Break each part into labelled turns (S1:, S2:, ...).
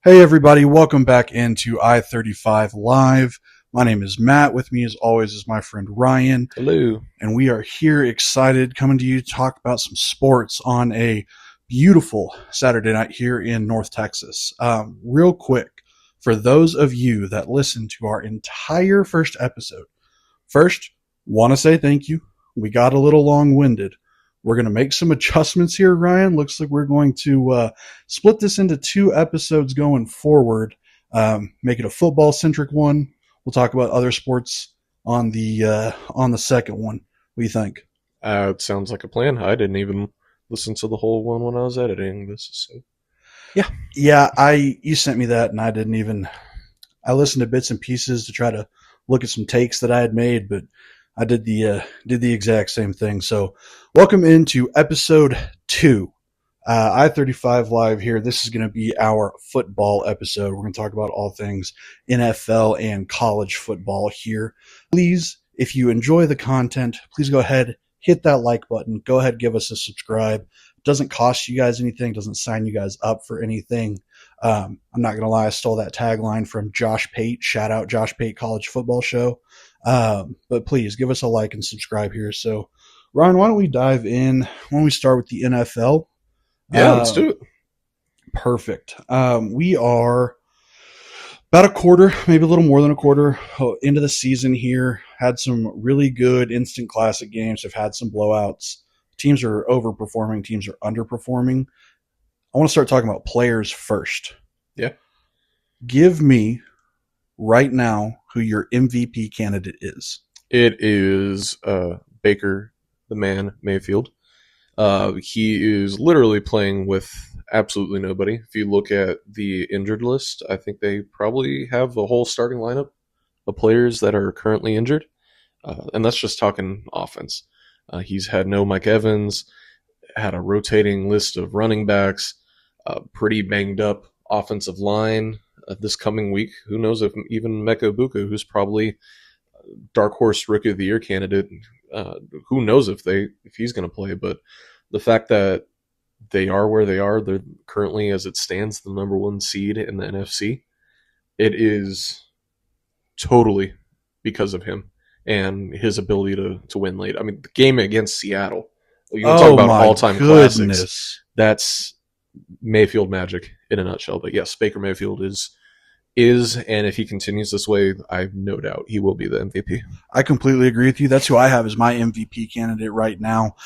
S1: Hey everybody, welcome back into I35 Live. My name is Matt. With me as always is my friend Ryan.
S2: Hello.
S1: And we are here excited coming to you to talk about some sports on a beautiful Saturday night here in North Texas. Real quick, for those of you that listened to our entire first episode, first, want to say thank you. We got a little long-winded. We're going to make some adjustments here, Ryan. Looks like we're going to split this into two episodes going forward. Make it a football-centric one. We'll talk about other sports on the second one. What do you think?
S2: It sounds like a plan. I didn't even listen to the whole one when I was editing this. So,
S1: Yeah. You sent me that, and I didn't even. I listened to bits and pieces to try to look at some takes that I had made, but I did the exact same thing. So, welcome into episode 2. I35 Live here. This is going to be our football episode. We're going to talk about all things NFL and college football here. Please, if you enjoy the content, please go ahead, hit that like button. Go ahead, give us a subscribe. It doesn't cost you guys anything. Doesn't sign you guys up for anything. I'm not going to lie. I stole that tagline from Josh Pate. Shout out Josh Pate College Football Show. But please give us a like and subscribe here. So, Ryan, why don't we dive in? Why don't we start with the NFL?
S2: let's do it.
S1: Perfect. We are about a quarter, maybe a little more than a quarter into the season here. Had some really good instant classic games. Have had some blowouts. Teams are overperforming. Teams are underperforming. I want to start talking about players first.
S2: Yeah.
S1: Give me right now who your MVP candidate is.
S2: It is Baker, the man, Mayfield. He is literally playing with absolutely nobody. If you look at the injured list, I think they probably have a whole starting lineup of players that are currently injured. And that's just talking offense. He's had no Mike Evans, had a rotating list of running backs, pretty banged up offensive line this coming week. Who knows if even Mecca Ibuka, who's probably dark horse rookie of the year candidate, who knows if he's going to play. But the fact that they are where they are, they're currently, as it stands, the number one seed in the NFC. It is totally because of him and his ability to win late. I mean, the game against Seattle, you want to talk about all-time classics. That's Mayfield magic in a nutshell. But yes, Baker Mayfield is, and if he continues this way, I have no doubt he will be the MVP.
S1: I completely agree with you. That's who I have as my MVP candidate right now.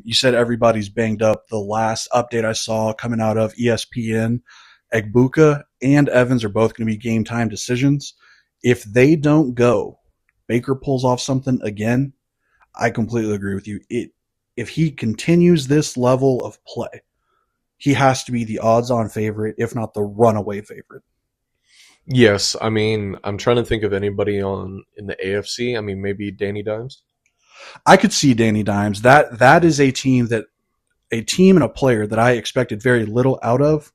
S1: You said everybody's banged up. The last update I saw coming out of ESPN, Egbuka and Evans are both going to be game time decisions. If they don't go, Baker pulls off something again, I completely agree with you. If he continues this level of play, he has to be the odds-on favorite, if not the runaway favorite.
S2: Yes, I mean, I'm trying to think of anybody in the AFC. I mean, maybe Danny Dimes.
S1: I could see Danny Dimes. That is a team and a player that I expected very little out of,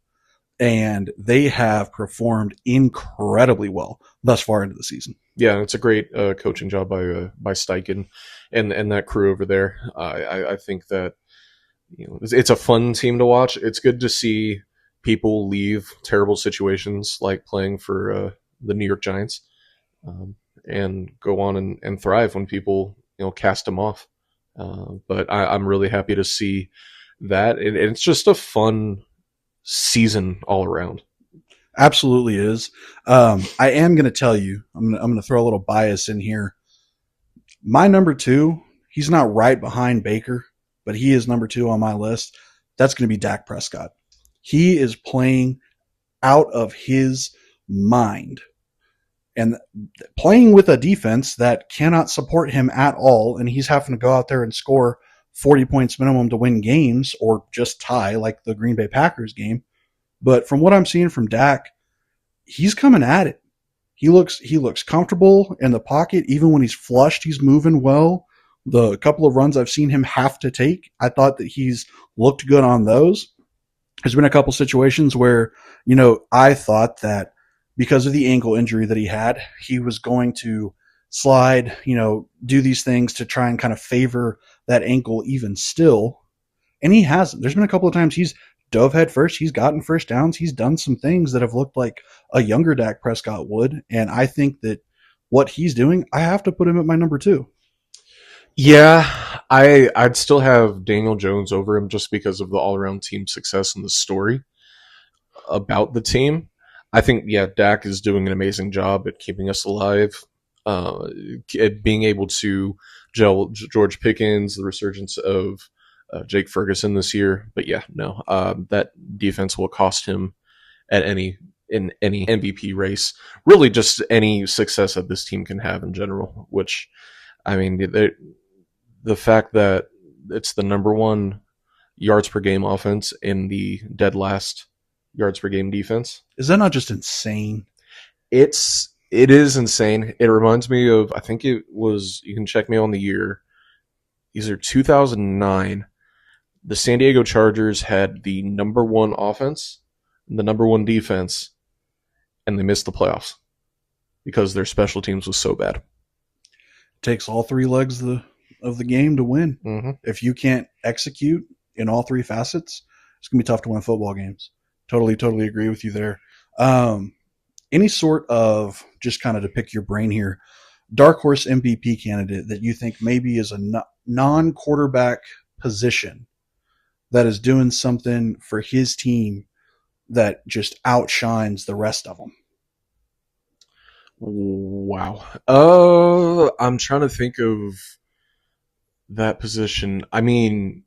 S1: and they have performed incredibly well thus far into the season.
S2: Yeah, it's a great coaching job by Steichen and that crew over there. I think that it's a fun team to watch. It's good to see people leave terrible situations like playing for the New York Giants and go on and thrive when people cast them off. But I'm really happy to see that. It's just a fun season all around.
S1: Absolutely is. I am going to tell you, I'm going to throw a little bias in here. My number 2, he's not right behind Baker, but he is number 2 on my list. That's going to be Dak Prescott. He is playing out of his mind and playing with a defense that cannot support him at all, and he's having to go out there and score 40 points minimum to win games or just tie like the Green Bay Packers game. But from what I'm seeing from Dak, he's coming at it. He looks comfortable in the pocket. Even when he's flushed, he's moving well. The couple of runs I've seen him have to take, I thought that he's looked good on those. There's been a couple situations where, I thought that because of the ankle injury that he had, he was going to slide, do these things to try and kind of favor that ankle even still. And he hasn't. There's been a couple of times he's dove head first. He's gotten first downs. He's done some things that have looked like a younger Dak Prescott would. And I think that what he's doing, I have to put him at my number two.
S2: Yeah, I'd still have Daniel Jones over him just because of the all around team success and the story about the team. I think Dak is doing an amazing job at keeping us alive, at being able to gel George Pickens, the resurgence of Jake Ferguson this year. But no, that defense will cost him at any MVP race. Really, just any success that this team can have in general. Which, I mean, the fact that it's the number one yards per game offense in the dead last yards per game defense.
S1: Is that not just insane?
S2: It is insane. It reminds me of, I think it was, you can check me on the year. These are 2009. The San Diego Chargers had the number one offense, the number one defense, and they missed the playoffs because their special teams was so bad.
S1: Takes all three legs of the game to win.
S2: Mm-hmm.
S1: If you can't execute in all three facets, it's going to be tough to win football games. Totally agree with you there. Any sort of, just kind of to pick your brain here, dark horse MVP candidate that you think maybe is a non-quarterback position that is doing something for his team that just outshines the rest of them?
S2: Wow. I'm trying to think of that position. I mean,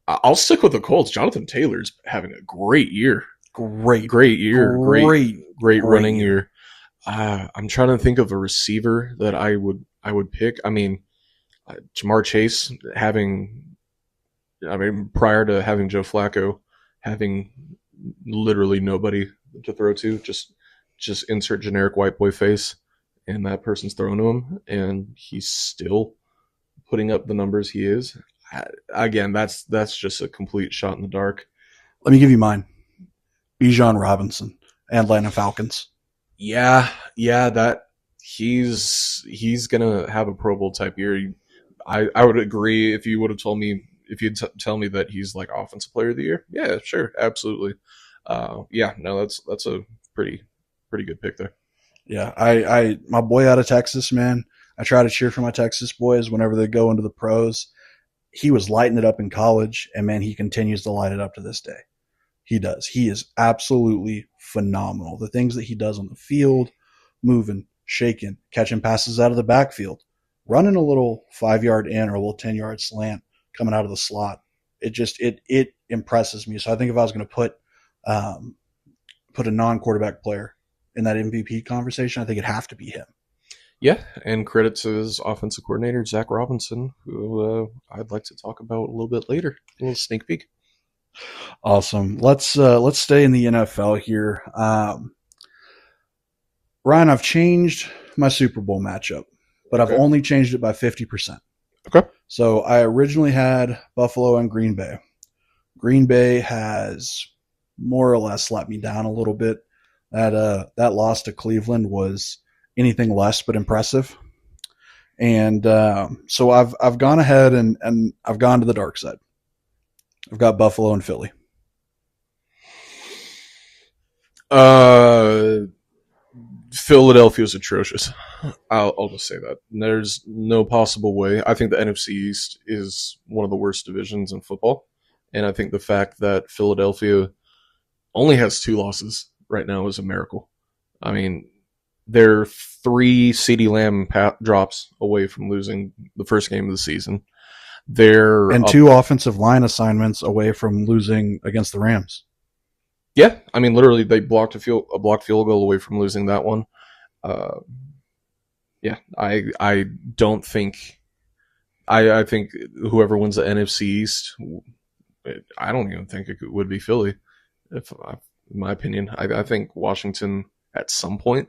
S2: I'll stick with the Colts. Jonathan Taylor's having a great year. Great year. Great running year. I'm trying to think of a receiver that I would pick. I mean, Jamar Chase prior to having Joe Flacco, having literally nobody to throw to, just insert generic white boy face, and that person's throwing to him, and he's still putting up the numbers he is. Again, that's just a complete shot in the dark.
S1: Let me give you mine. Bijan Robinson, Atlanta Falcons.
S2: Yeah, that he's gonna have a Pro Bowl type year. I would agree if you would have told me, if you'd tell me that he's like offensive player of the year. Yeah, sure, absolutely. No, that's a pretty good pick there.
S1: Yeah, I my boy out of Texas, man. I try to cheer for my Texas boys whenever they go into the pros. He was lighting it up in college, and man, he continues to light it up to this day. He does. He is absolutely phenomenal. The things that he does on the field, moving, shaking, catching passes out of the backfield, running a little 5-yard in or a little 10-yard slant coming out of the slot. It impresses me. So I think if I was going to put a non-quarterback player in that MVP conversation, I think it'd have to be him.
S2: Yeah, and credit to his offensive coordinator, Zach Robinson, who I'd like to talk about a little bit later. A little sneak peek.
S1: Awesome. Let's stay in the NFL here. Ryan, I've changed my Super Bowl matchup, but I've only changed it by 50%.
S2: Okay.
S1: So I originally had Buffalo and Green Bay. Green Bay has more or less let me down a little bit. That loss to Cleveland was anything less but impressive. And so I've gone ahead and I've gone to the dark side. I've got Buffalo and Philly.
S2: Philadelphia's atrocious. I'll just say that. There's no possible way. I think the NFC East is one of the worst divisions in football. And I think the fact that Philadelphia only has 2 losses right now is a miracle. I mean, they're 3 CeeDee Lamb drops away from losing the first game of the season. They're
S1: and 2 offensive line assignments away from losing against the Rams.
S2: Yeah, I mean, literally, they blocked a blocked field goal away from losing that one. I don't think. I think whoever wins the NFC East, I don't even think it would be Philly. In my opinion, I think Washington at some point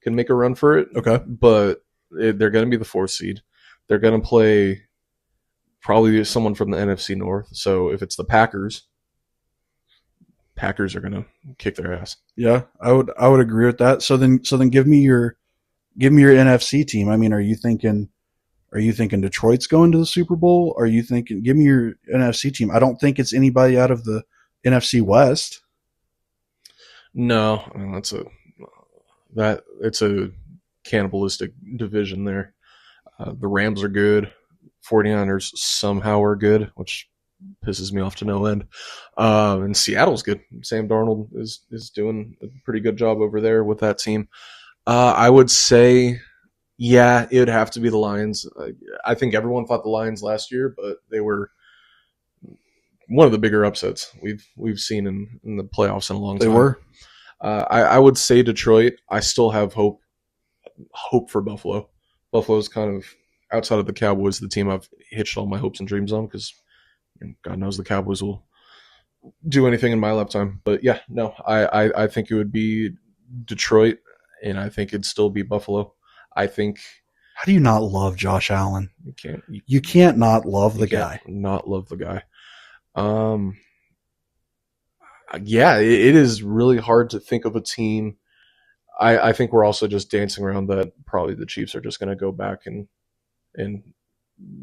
S2: can make a run for it.
S1: Okay,
S2: but they're going to be the 4th seed. They're going to play probably someone from the NFC North. So if it's the Packers are going to kick their ass.
S1: Yeah, I would agree with that. So then give me your NFC team. I mean, are you thinking Detroit's going to the Super Bowl? Are you thinking, give me your NFC team? I don't think it's anybody out of the NFC West.
S2: No, I mean, it's a cannibalistic division there. The Rams are good. 49ers somehow are good, which pisses me off to no end. And Seattle's good. Sam Darnold is doing a pretty good job over there with that team. I would say, yeah, it would have to be the Lions. I think everyone thought the Lions last year, but they were one of the bigger upsets we've seen in the playoffs in a long
S1: They
S2: time.
S1: were.
S2: I would say Detroit. I still have hope for Buffalo. Buffalo's kind of outside of the Cowboys, the team I've hitched all my hopes and dreams on because God knows the Cowboys will do anything in my lifetime. But yeah, no, I think it would be Detroit, and I think it'd still be Buffalo. I think
S1: How do you not love Josh Allen?
S2: you
S1: You can't not love the guy.
S2: not love the guy. Yeah, it is really hard to think of a team. I think we're also just dancing around that probably the Chiefs are just going to go back and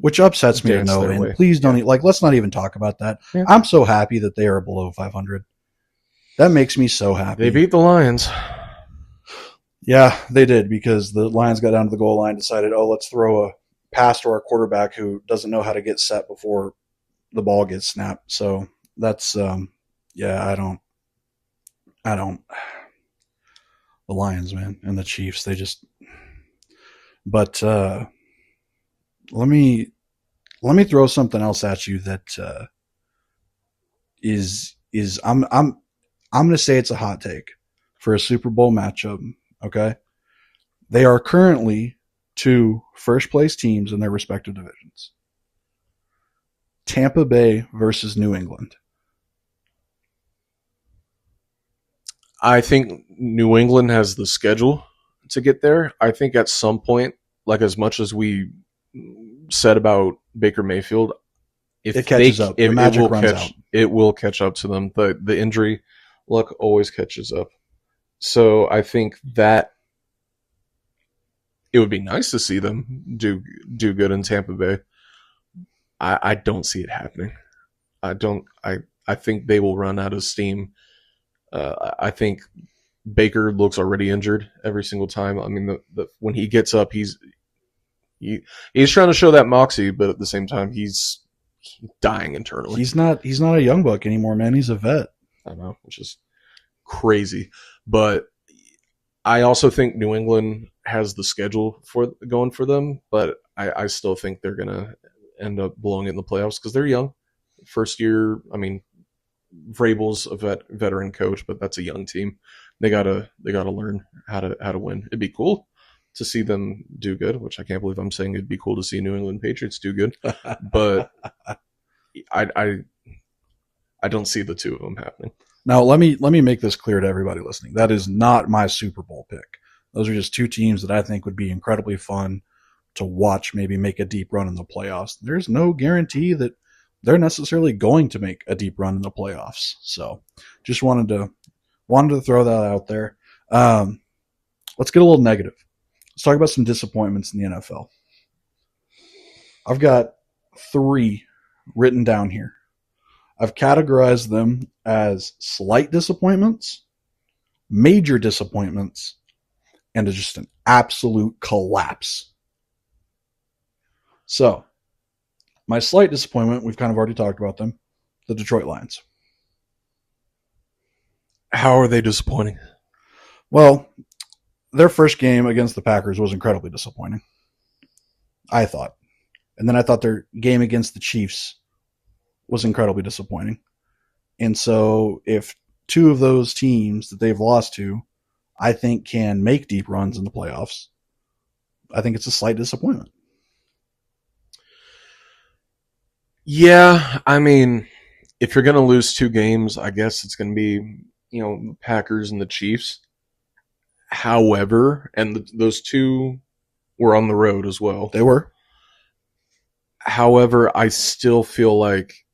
S1: Which upsets me to
S2: dance
S1: no
S2: their
S1: end.
S2: way.
S1: Please don't
S2: Yeah.
S1: let's not even talk about that.
S2: Yeah.
S1: I'm so happy that they are below 500. That makes me so happy.
S2: They beat the Lions.
S1: Yeah, they did because the Lions got down to the goal line, decided, oh, let's throw a pass to our quarterback who doesn't know how to get set before the ball gets snapped. So that's yeah, I don't the Lions, man, and the Chiefs, they just but let me throw something else at you that is I'm going to say it's a hot take for a Super Bowl matchup, okay? They are currently two first place teams in their respective divisions. Tampa Bay versus New England.
S2: I think New England has the schedule to get there. I think at some point, like as much as we said about Baker Mayfield, if
S1: It catches up. The magic runs out.
S2: it will catch up to them. The injury luck always catches up. So I think that it would be nice to see them do good in Tampa Bay. I don't see it happening. I think they will run out of steam. I think Baker looks already injured every single time. I mean, when he gets up, he's trying to show that moxie, but at the same time, he's dying internally.
S1: He's not a young buck anymore, man. He's a vet.
S2: I know, which is crazy. But I also think New England has the schedule for going for them, but I still think they're gonna end up blowing it in the playoffs because they're young. First year, I mean, Vrabel's a veteran coach, but that's a young team. They gotta learn how to win. It'd be cool to see them do good, which I can't believe I'm saying it'd be cool to see New England Patriots do good, but I don't see the two of them happening.
S1: Now let me make this clear to everybody listening. That is not my Super Bowl pick. Those are just two teams that I think would be incredibly fun to watch, maybe make a deep run in the playoffs. There's no guarantee that they're necessarily going to make a deep run in the playoffs. So just wanted to throw that out there. Let's get a little negative. Let's talk about some disappointments in the NFL. I've got 3 written down here. I've categorized them as slight disappointments, major disappointments, and just an absolute collapse. So, my slight disappointment, we've kind of already talked about them, the Detroit Lions.
S2: How are they disappointing?
S1: Well, their first game against the Packers was incredibly disappointing, I thought. And then I thought their game against the Chiefs was incredibly disappointing. And so if 2 of those teams that they've lost to, I think can make deep runs in the playoffs, I think it's a slight disappointment.
S2: Yeah, I mean, if you're going to lose 2 games, I guess it's going to be, the Packers and the Chiefs. However, and those 2 were on the road as well.
S1: They were.
S2: However, I still feel like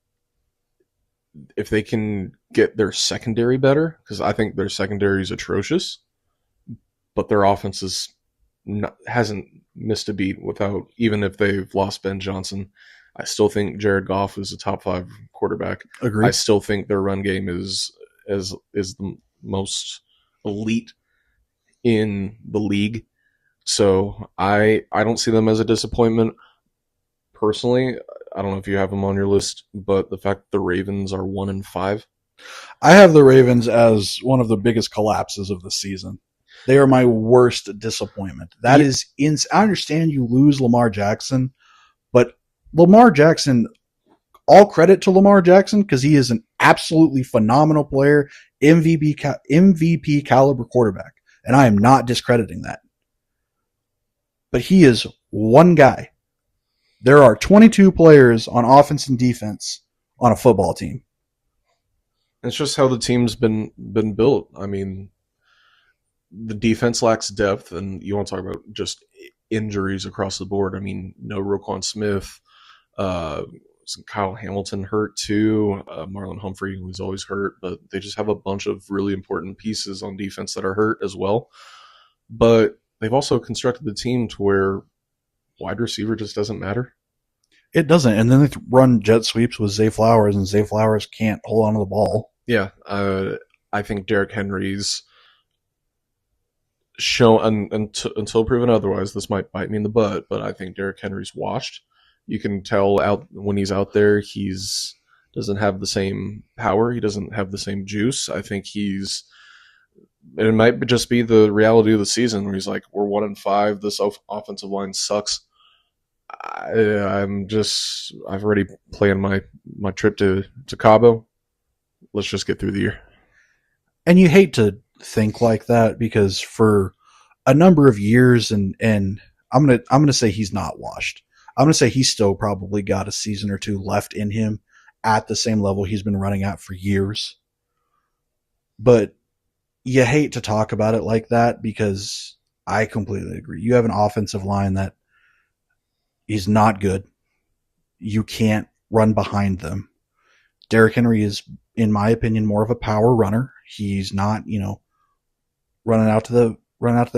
S2: if they can get their secondary better, because I think their secondary is atrocious, but their offense hasn't missed a beat without, even if they've lost Ben Johnson. I still think Jared Goff is a top 5 quarterback. I
S1: Agree.
S2: still think their run game is the most elite in the league. So I don't see them as a disappointment personally. I don't know if you have them on your list, but the fact that the Ravens are 1-5.
S1: I have the Ravens as one of the biggest collapses of the season. They are my worst disappointment. That
S2: Yeah,
S1: is I understand you lose Lamar Jackson, but Lamar Jackson, all credit to Lamar Jackson because he is an absolutely phenomenal player, MVP caliber quarterback, and I am not discrediting that. But he is one guy. There are 22 players on offense and defense on a football team.
S2: it's just how the team's been built. I mean, the defense lacks depth, and you want to talk about just injuries across the board. I mean, no Roquan Smith, uh, Kyle Hamilton hurt too, Marlon Humphrey who's always hurt, but they just have a bunch of really important pieces on defense that are hurt as well. But they've also constructed the team to where wide receiver just doesn't matter.
S1: It doesn't. And then they run jet sweeps with Zay Flowers, and Zay Flowers can't hold on to the ball.
S2: Yeah, I think Derrick Henry's show until proven otherwise. This might bite me in the butt, but I think Derrick Henry's washed. You can tell out when he's out there, he's doesn't have the same power. He doesn't have the same juice. I think he's. It might just be the reality of the season where he's like, we're 1-5. This offensive line sucks. I've already planned my trip to Cabo. Let's just get through the year.
S1: And you hate to think like that because for a number of years, and I'm gonna say he's not washed. I'm gonna say he's still probably got a season or two left in him at the same level he's been running at for years. But you hate to talk about it like that because I completely agree. You have an offensive line that is not good. You can't run behind them. Derrick Henry is, in my opinion, more of a power runner. He's not, running out to the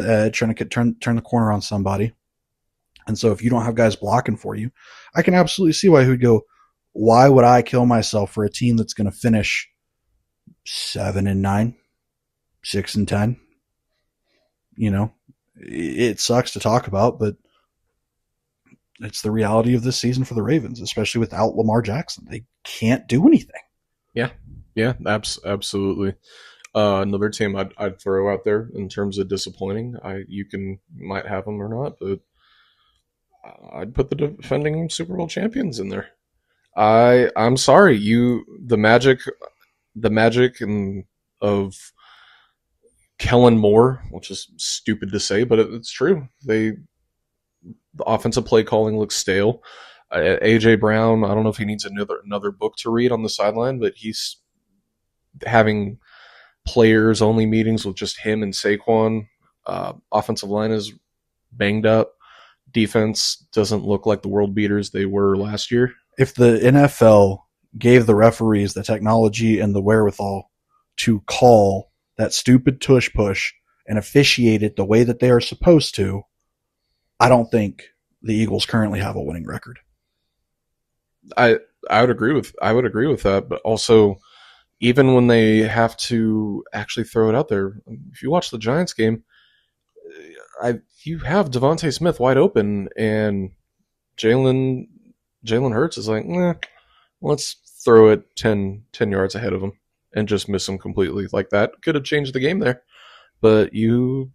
S1: edge, trying to turn the corner on somebody. And so if you don't have guys blocking for you, I can absolutely see why he would go, why would I kill myself for a team that's going to finish 7-9, 6-10? It sucks to talk about, but it's the reality of this season for the Ravens, especially without Lamar Jackson. They can't do anything.
S2: Yeah, yeah, absolutely. Another team I'd throw out there in terms of disappointing. Might have them or not, but I'd put the defending Super Bowl champions in there. I'm sorry, the magic of Kellen Moore, which is stupid to say, but it's true. The offensive play calling looks stale. AJ Brown, I don't know if he needs another book to read on the sideline, but he's having players only meetings with just him and Saquon. Offensive line is banged up. Defense doesn't look like the world beaters they were last year.
S1: If the NFL gave the referees the technology and the wherewithal to call that stupid tush push and officiate it the way that they are supposed to, I don't think the Eagles currently have a winning record.
S2: I would agree with that, but also even when they have to actually throw it out there, if you watch the Giants game, you have Devontae Smith wide open, and Jalen Hurts is like, let's throw it 10 yards ahead of him and just miss him completely. Like that could have changed the game there, but you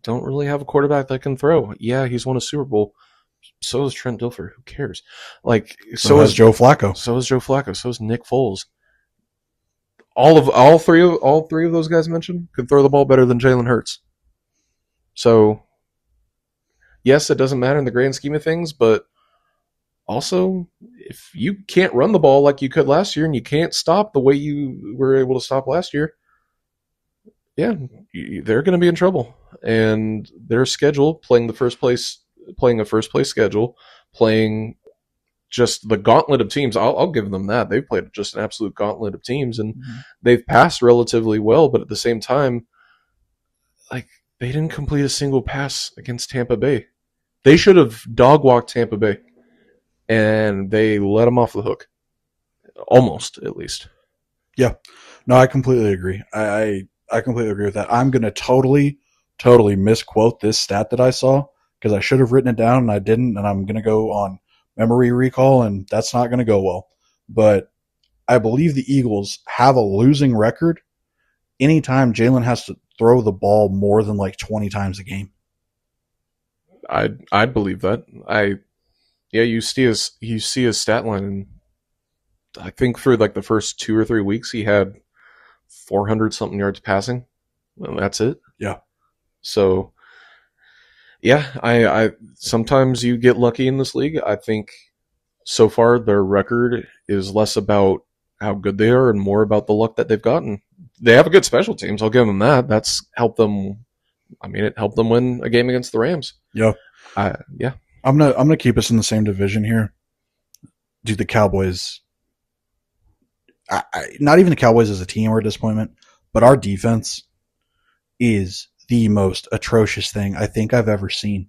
S2: don't really have a quarterback that can throw. Yeah, he's won a Super Bowl. So is Trent Dilfer. Who cares? Like
S1: So is Joe Flacco.
S2: So is Joe Flacco. So is Nick Foles. All three of those guys mentioned could throw the ball better than Jalen Hurts. So yes, it doesn't matter in the grand scheme of things, but also if you can't run the ball like you could last year and you can't stop the way you were able to stop last year, yeah, they're going to be in trouble. And their schedule, playing a first place schedule, playing just the gauntlet of teams. I'll give them that. They've played just an absolute gauntlet of teams, and they've passed relatively well. But at the same time, like they didn't complete a single pass against Tampa Bay. They should have dog walked Tampa Bay. and they let him off the hook, almost at least.
S1: Yeah. No, I completely agree. I completely agree with that. I'm going to totally misquote this stat that I saw because I should have written it down and I didn't. And I'm going to go on memory recall, and that's not going to go well. But I believe the Eagles have a losing record anytime Jalen has to throw the ball more than like 20 times a game.
S2: I'd believe that. Yeah, you see his stat line, and I think for like the first 2 or 3 weeks he had 400 something yards passing. Well, that's it.
S1: Yeah.
S2: So yeah, I sometimes you get lucky in this league. I think so far their record is less about how good they are and more about the luck that they've gotten. They have a good special teams. I'll give them that. That's helped them. I mean, it helped them win a game against the Rams.
S1: Yeah.
S2: Yeah,
S1: I'm gonna keep us in the same division here. Dude, the Cowboys. Not even the Cowboys as a team are a disappointment, but our defense is the most atrocious thing I think I've ever seen.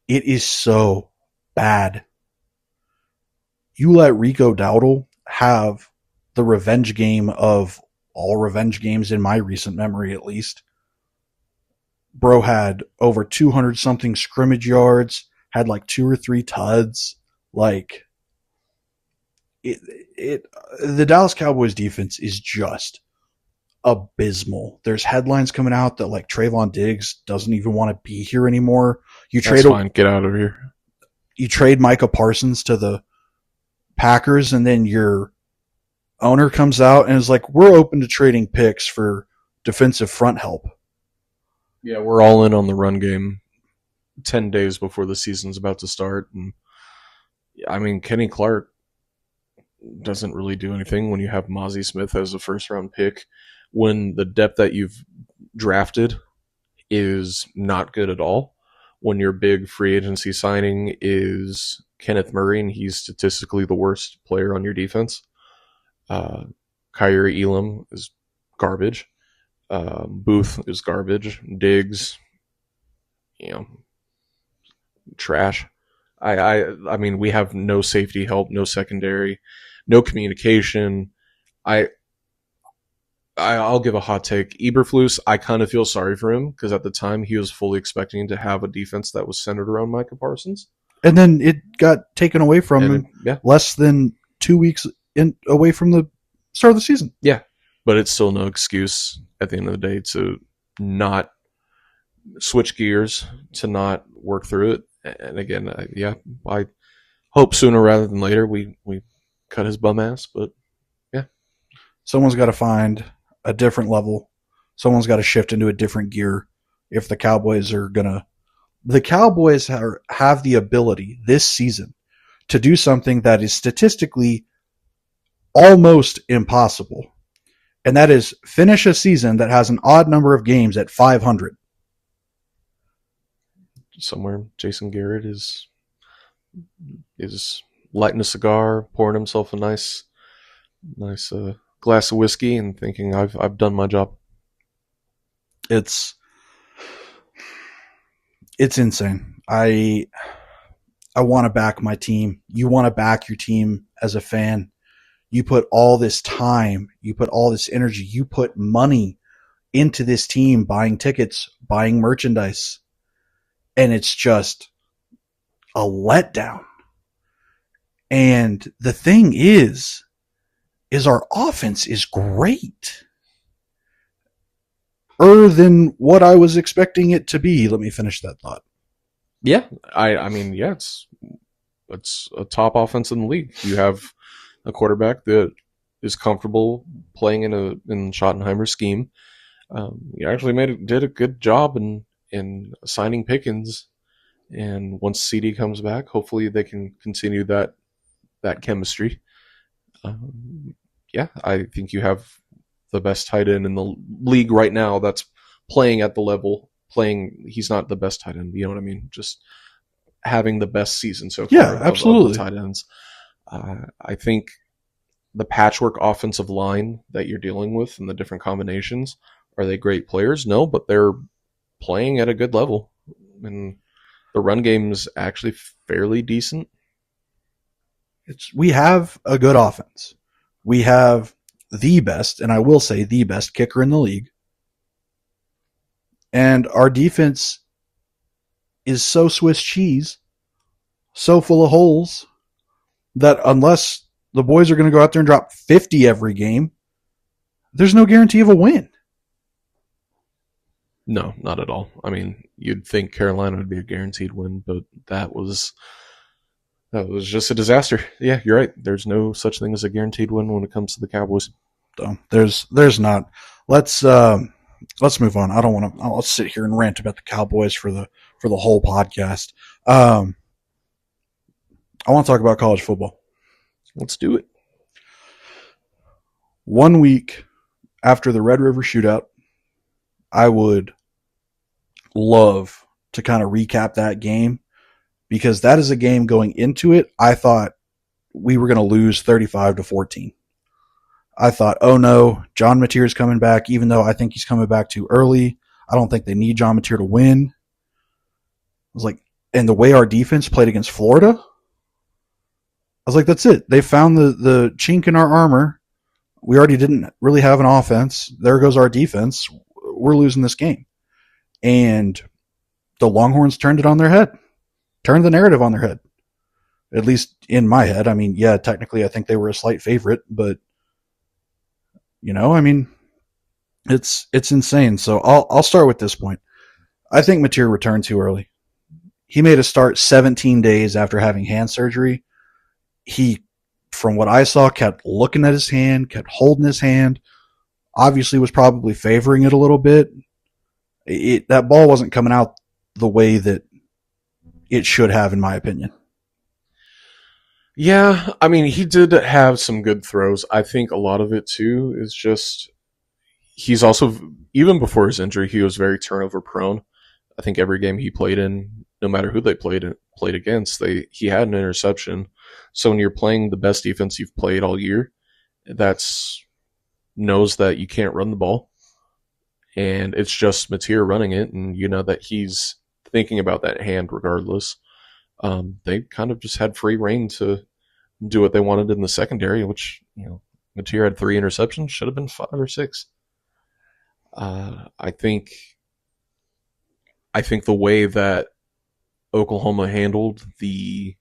S1: It is so bad. You let Rico Dowdle have the revenge game of all revenge games in my recent memory, at least. Bro had over 200 something scrimmage yards, had like 2 or 3 tuds. Like, it, it, the Dallas Cowboys defense is just abysmal. There's headlines coming out that like Trayvon Diggs doesn't even want to be here anymore. You
S2: that's
S1: trade
S2: fine. Get out of here.
S1: you trade Micah Parsons to the Packers, and then your owner comes out and is like, "We're open to trading picks for defensive front help."
S2: Yeah, we're all in on the run game 10 days before the season's about to start. And I mean, Kenny Clark doesn't really do anything when you have Mozzie Smith as a first round pick, when the depth that you've drafted is not good at all, when your big free agency signing is Kenneth Murray and he's statistically the worst player on your defense. Kyrie Elam is garbage. Booth is garbage. Diggs, you know, trash. I mean, we have no safety help, no secondary, no communication. I I'll give a hot take. Eberflus, I kind of feel sorry for him because at the time he was fully expecting to have a defense that was centered around Micah Parsons,
S1: And then it got taken away from
S2: and
S1: him
S2: yeah,
S1: less than 2 weeks away from the start of the season.
S2: yeah, but it's still no excuse at the end of the day to not switch gears, to not work through it. And again, yeah, I hope sooner rather than later we cut his bum ass, but yeah,
S1: Someone's got to find a different level. Someone's got to shift into a different gear if the Cowboys are going to. The Cowboys have the ability this season to do something that is statistically almost impossible, and that is finish a season that has an odd number of games at 500.
S2: somewhere Jason Garrett is lighting a cigar, pouring himself a nice glass of whiskey, and thinking I've done my job.
S1: It's it's insane. I want to back my team. You want to back your team as a fan. You put all this time, you put all this energy, you put money into this team, buying tickets, buying merchandise, and it's just a letdown. And the thing is our offense is great. Than what I was expecting it to be. Let me finish that thought.
S2: Yeah, I mean, yeah, it's a top offense in the league. You have a quarterback that is comfortable playing in Schottenheimer's scheme. You actually did a good job in signing Pickens, and once CD comes back, hopefully they can continue that chemistry. Yeah, I think you have the best tight end in the league right now that's playing at the level. He's not the best tight end, you know what I mean? Just having the best season so far
S1: Yeah,
S2: of the
S1: absolutely.
S2: tight ends. I think the patchwork offensive line that you're dealing with and the different combinations, are they great players? No, but they're playing at a good level. And the run game is actually fairly decent.
S1: We have a good offense. We have the best, and I will say the best kicker in the league. And our defense is so Swiss cheese, so full of holes that unless the boys are going to go out there and drop 50 every game, there's no guarantee of a win.
S2: No, not at all. I mean, you'd think Carolina would be a guaranteed win, but that was just a disaster. Yeah, you're right. There's no such thing as a guaranteed win when it comes to the Cowboys.
S1: So there's not. Let's let's move on. I don't want to. I'll sit here and rant about the Cowboys for the whole podcast. Um, I want to talk about college football.
S2: Let's do it.
S1: 1 week after the Red River Shootout, I would love to kind of recap that game because that is a game going into it. I thought we were going to lose 35-14. I thought, oh no, John Mateer is coming back, even though I think he's coming back too early. I don't think they need John Mateer to win. I was like, and the way our defense played against Florida, I was like, that's it. They found the chink in our armor. We already didn't really have an offense. There goes our defense. We're losing this game. And the Longhorns turned it on their head, turned the narrative on their head, at least in my head. I mean, yeah, technically I think they were a slight favorite, but I mean, it's insane. So I'll start with this point. I think Mateer returned too early. He made a start 17 days after having hand surgery. He, from what I saw, kept looking at his hand, kept holding his hand. Obviously, was probably favoring it a little bit. That ball wasn't coming out the way that it should have, in my opinion.
S2: Yeah, I mean, he did have some good throws. I think a lot of it too is just he's also, even before his injury, he was very turnover prone. I think every game he played in, no matter who they played against, he had an interception. So when you're playing the best defense you've played all year, that's knows that you can't run the ball, and it's just Mateer running it, and you know that he's thinking about that hand regardless. They kind of just had free reign to do what they wanted in the secondary, which Mateer had 3 interceptions, should have been 5 or 6. I think the way that Oklahoma handled the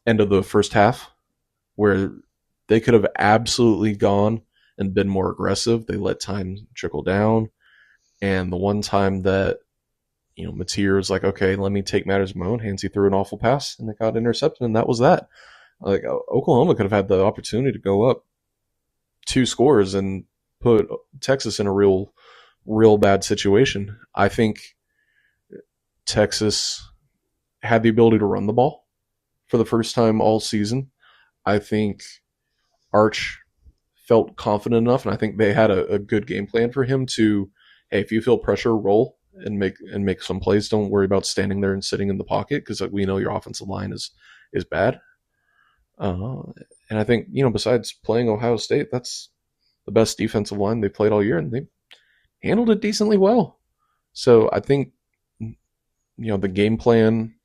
S2: end of the first half, where they could have absolutely gone and been more aggressive, they let time trickle down. And the one time that Mateer was like, okay, let me take matters in my own hands, he threw an awful pass and it got intercepted, and that was that. Like, Oklahoma could have had the opportunity to go up 2 scores and put Texas in a real bad situation. I think Texas had the ability to run the ball for the first time all season. I think Arch felt confident enough, and I think they had a good game plan for him to, hey, if you feel pressure, roll and make some plays. Don't worry about standing there and sitting in the pocket, because we know your offensive line is bad. And I think, besides playing Ohio State, that's the best defensive line they played all year, and they handled it decently well. So I think, the game plan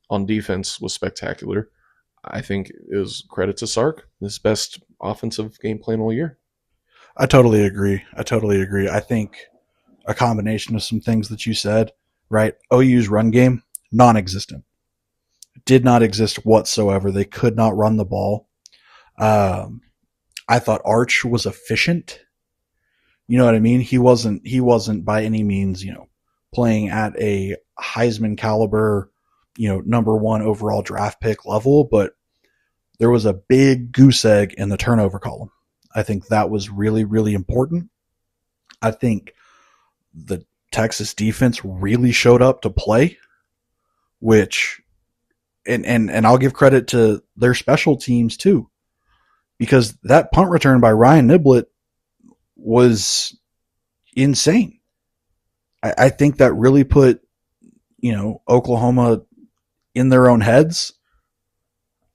S2: on defense was spectacular. I think is credit to Sark, his best offensive game plan all year.
S1: I totally agree. I think a combination of some things that you said, right? OU's run game, non-existent. Did not exist whatsoever. They could not run the ball. I thought Arch was efficient. You know what I mean? He wasn't by any means, playing at a Heisman caliber, number 1 overall draft pick level, but there was a big goose egg in the turnover column. I think that was really, really important. I think the Texas defense really showed up to play, which, and I'll give credit to their special teams too, because that punt return by Ryan Niblett was insane. I think that really put, Oklahoma in their own heads.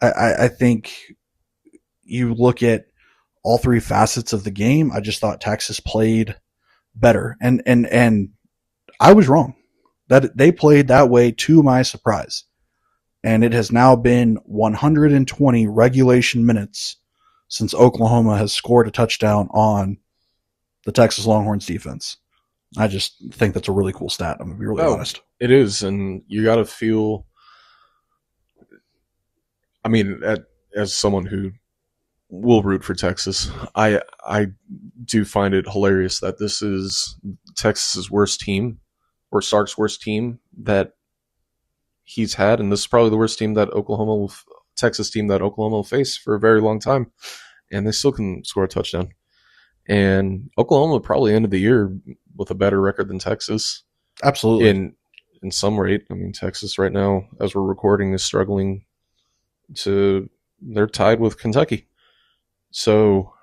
S1: I think you look at all 3 facets of the game. I just thought Texas played better, and I was wrong that they played that way, to my surprise. and it has now been 120 regulation minutes since Oklahoma has scored a touchdown on the Texas Longhorns defense. I just think that's a really cool stat. I'm going to be really
S2: Oh,
S1: honest.
S2: it is, and you got to feel. I mean, as someone who will root for Texas, I do find it hilarious that this is Texas's worst team, or Sark's worst team that he's had, and this is probably the worst team that Texas team that Oklahoma will face for a very long time, and they still can score a touchdown. And Oklahoma probably ended the year with a better record than Texas
S1: Absolutely.
S2: in some rate. I mean, Texas right now, as we're recording, is struggling to. They're tied with Kentucky, so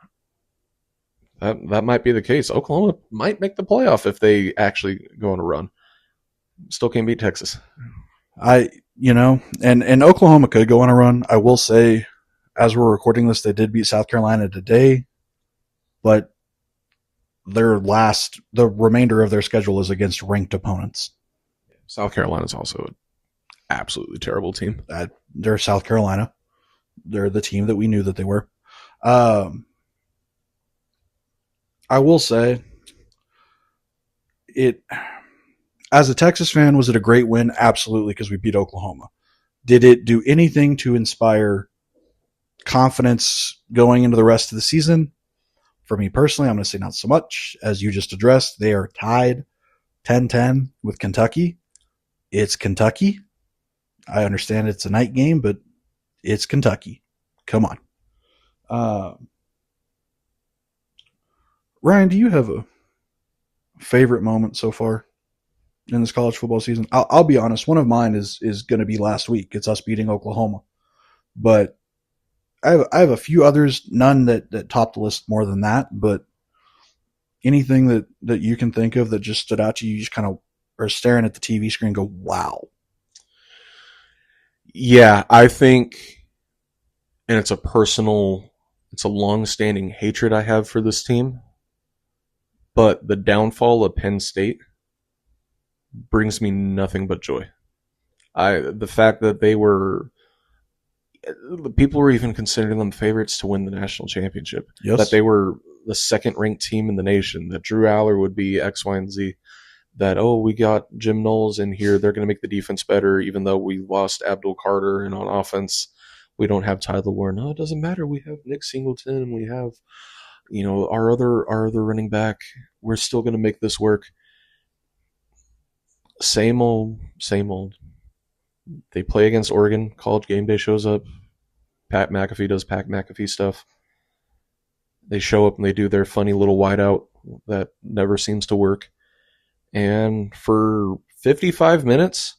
S2: that might be the case. Oklahoma might make the playoff if they actually go on a run. Still can't beat Texas.
S1: And Oklahoma could go on a run. I will say, as we're recording this, they did beat South Carolina today, but the remainder of their schedule is against ranked opponents.
S2: South Carolina's also an absolutely terrible team.
S1: They're South Carolina. They're the team that we knew that they were. Um, I will say, it as a Texas fan, was it a great win? Absolutely, because we beat Oklahoma. Did it do anything to inspire confidence going into the rest of the season? For me personally, I'm going to say not so much. As you just addressed, they are tied 10-10 with Kentucky. It's Kentucky. I understand it's a night game, but it's Kentucky. Come on. Uh, Ryan, do you have a favorite moment so far in this college football season? I'll be honest. One of mine is going to be last week. It's us beating Oklahoma. But I have a few others, none that top the list more than that. But anything that you can think of that just stood out to you, you just kind of are staring at the TV screen and go, wow.
S2: Yeah, I think, and it's a long-standing hatred I have for this team. But the downfall of Penn State brings me nothing but joy. The fact that people were even considering them favorites to win the national championship.
S1: Yes.
S2: That they were the second ranked team in the nation. That Drew Aller would be X, Y, and Z. That, oh, we got Jim Knowles in here. They're going to make the defense better, even though we lost Abdul Carter, and on offense we don't have Tyler Warren. No, it doesn't matter. We have Nick Singleton, and we have our other running back. We're still going to make this work. Same old, same old. They play against Oregon. College Game Day shows up. Pat McAfee does Pat McAfee stuff. They show up and they do their funny little wideout that never seems to work. And for 55 minutes,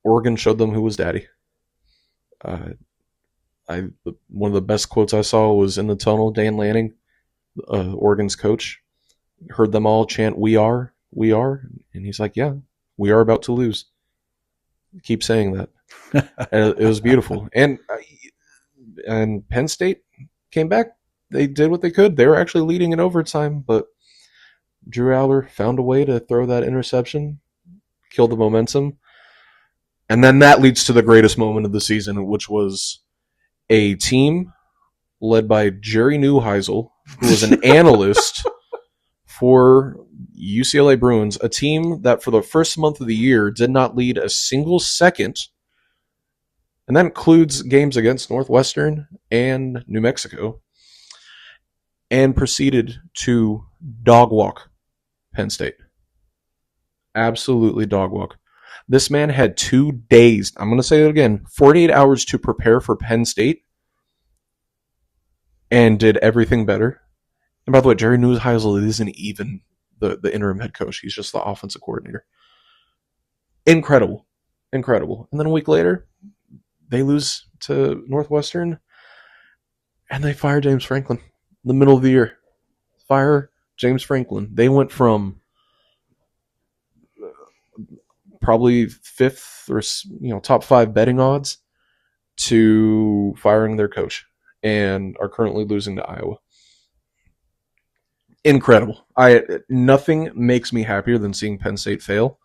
S2: Oregon showed them who was daddy. One of the best quotes I saw was in the tunnel. Dan Lanning, Oregon's coach, heard them all chant, "We are, we are," and he's like, "Yeah, we are about to lose." Keep saying that. And it was beautiful. And Penn State came back. They did what they could. They were actually leading in overtime, but Drew Aller found a way to throw that interception, kill the momentum. And then that leads to the greatest moment of the season, which was a team led by Jerry Neuheisel, who was an analyst for UCLA Bruins, a team that for the first month of the year did not lead a single second. And that includes games against Northwestern and New Mexico, and proceeded to dog walk Penn State. Absolutely dog walk. This man had 2 days, I'm going to say it again, 48 hours to prepare for Penn State, and did everything better. And by the way, Jerry Neuheisel isn't even the interim head coach. He's just the offensive coordinator. Incredible. Incredible. And then a week later, they lose to Northwestern, and they fire James Franklin in the middle of the year. Fire James Franklin. They went from probably fifth or top 5 betting odds to firing their coach, and are currently losing to Iowa. Incredible. Nothing makes me happier than seeing Penn State fail.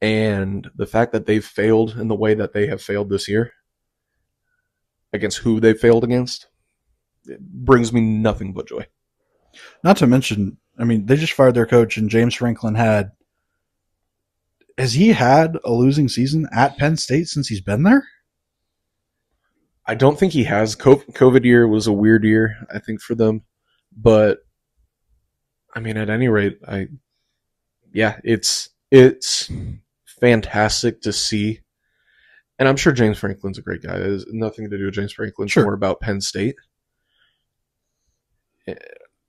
S2: And the fact that they've failed in the way that they have failed this year, against who they failed against, it brings me nothing but joy.
S1: Not to mention, I mean, they just fired their coach, and James Franklin had. Has he had a losing season at Penn State since he's been there?
S2: I don't think he has. COVID year was a weird year, I think, for them. But I mean, at any rate, it's fantastic to see. And I'm sure James Franklin's a great guy. It has nothing to do with James Franklin. It's
S1: Sure.
S2: more about Penn State.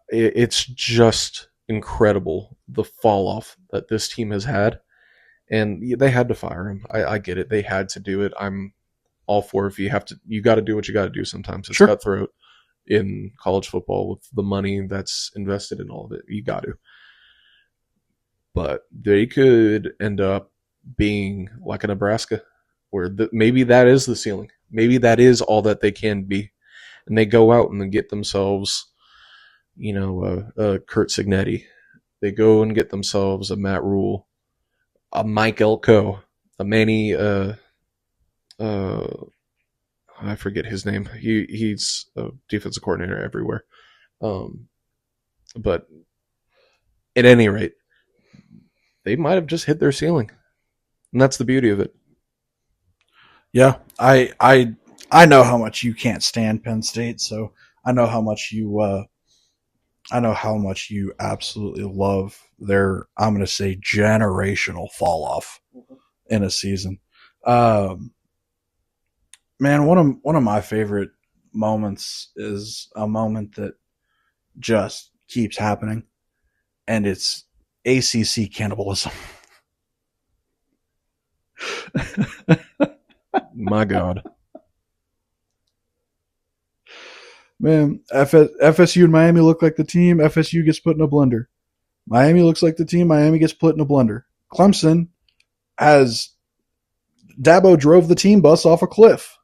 S2: It's just incredible the fall off that this team has had. And they had to fire him. I get it. They had to do it. I'm all for if you got to do what you got to do sometimes. It's
S1: Sure.
S2: cutthroat in college football with the money that's invested in all of it. You got to. But they could end up being like a Nebraska, where maybe that is the ceiling. Maybe that is all that they can be. And they go out and they get themselves, a Kurt Signetti. They go and get themselves a Matt Rule, a Mike Elko, a Manny, I forget his name. He's a defensive coordinator everywhere. But at any rate, they might have just hit their ceiling. And that's the beauty of it.
S1: Yeah, I know how much you can't stand Penn State, so I know how much you absolutely love their, I'm going to say, generational fall off in a season. Man, one of my favorite moments is a moment that just keeps happening, and it's ACC cannibalism.
S2: My God.
S1: Man, FSU and Miami look like the team. FSU gets put in a blender. Miami looks like the team. Miami gets put in a blender. Clemson has Dabo drove the team bus off a cliff.